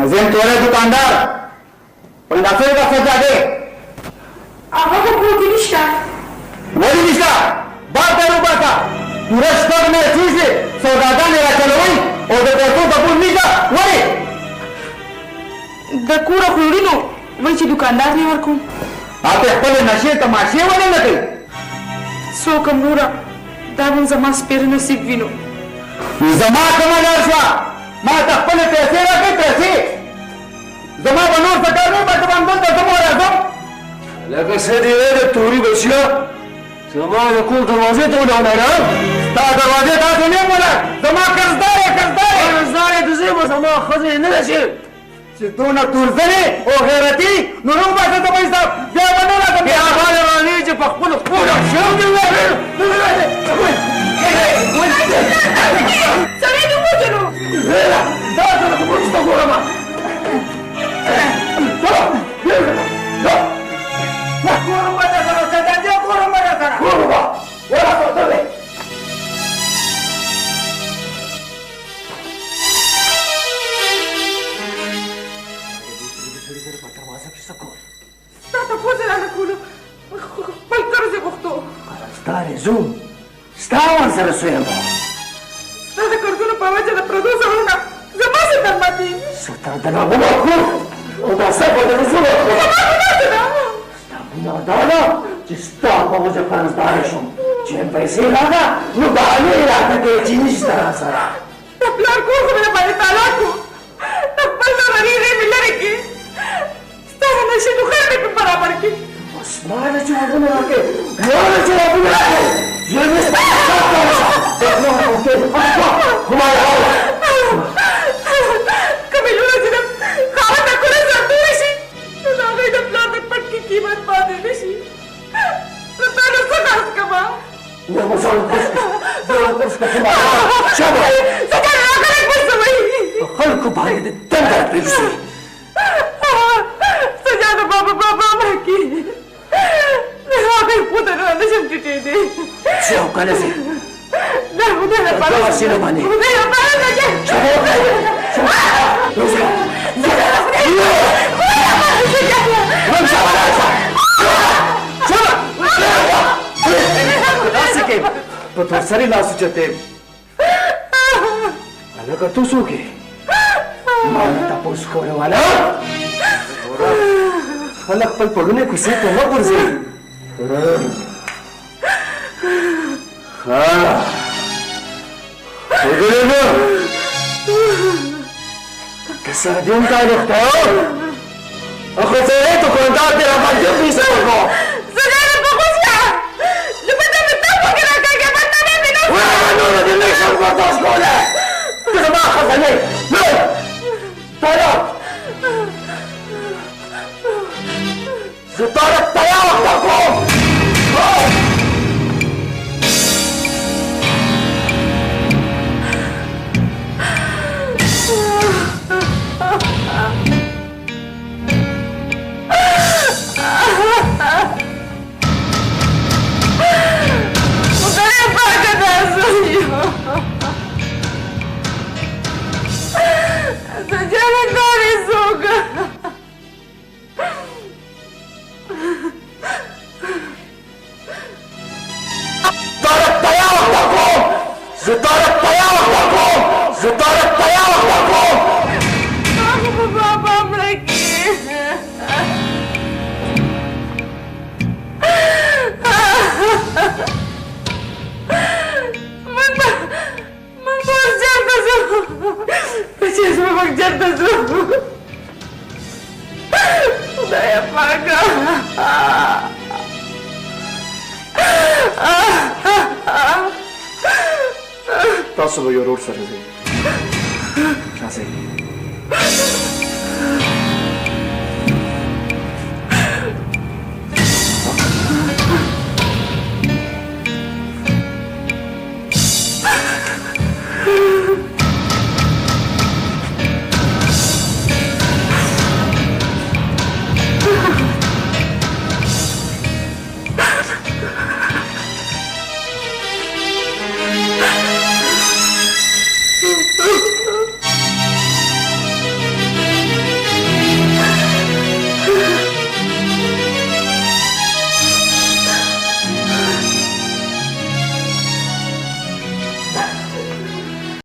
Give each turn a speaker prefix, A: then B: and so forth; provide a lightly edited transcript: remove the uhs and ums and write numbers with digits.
A: नजीम तोरे दुकानदार पंडासे का सजा दे
B: आवा को कोई निशा
A: वही निशा बात करो बाता तुरस्तर में चीज सौदागर मेरा चलोई और देखो कपूर निशा वही
B: दकूरा खुरीनो वही ची दुकानदार ने वरको
A: आप पहले नशे तमाशे वाले लगे
B: सो कमूरा दावन जमा स्पेर नसीब विनो
A: जमा कमाल शा ما تقبل پیسې راکې پیسې زما به نور څه کار نه بټوان بل ته زما راځم
C: لکه څه دې ویل توري بچیا زما د کور دروازې ته ولاړه
A: ستا دروازې تاسو نه مولا زما قرضدار
C: یې د زه به زما ښځې نه ده چې
A: دونه تورزنې او غیرتي نو نو باسه ته پیسه بیا به نه راځم
C: بیا هغه رانې چې په خپلو خپلو شم دې
B: سړی دې ووجلو
C: دا سره ته پولیس ته ګورم
A: ګورم به درسره سجادې ګورم به درسره
C: ګورم به ورسه ته دی
B: ستا تپوس یې رانه کولو خپل قرض یې غوښتو
C: قرضدار یې زوم ستا ورسره سویم
B: ستا د قرضونو په وجه د پردو زړونه زما ستر ماتي
C: ستر د نامونه کړو او دا صفه د زړه
B: زما ګناه څه ده
C: ستا ګناه دا ده چې ستا په وجه قرضداره شوم چې پیسې راغله نو بهانې یې راته کوې چې نشته راسره
B: د پلار کور خو مې باندې تالا کړو د خپل زمري مې لرې کړې ستا د نشې ټوخی مې په برابر کړي
C: اوس ما نه جوابونه راکړې ما نه جوابونه راکړې ژر مې ستا حساب کوله
B: که میلیونه چې د خاوند د کورې سره تورې شي نو د هغوی د پلار د پټکي قیمت باندې نه شي نو تا نو څه قرض کومه سجاد راغلی بس وایي
C: خلکو باندې د دنده پرېږدي
B: سجاد بابا مړه کړي د هغوی خونه نشم ټیټېدی
C: چې او کله ځې
B: دا خدای لپاره
C: دا وسیله باندې
B: خدای لپاره سجاد
C: داسې کې په تور سرې لاس اوچتې هلکه ته څوک یې ما نه تپوس کولی والا خلک خپل پړونی کوڅې ته نه غورځوي وګورې نو که سردین کا رخته اخو څه تو کونتار تیرا باندې پیسې ورکو
B: سجاد په خوشا لپاره مې تاسو کې راکړه باندې مې نو
C: نو دې نه شم تاسو کوله ته ما خزانه نو تارا زه تارا تیار کوم تاسو به یو ورور سره ځئ راځئ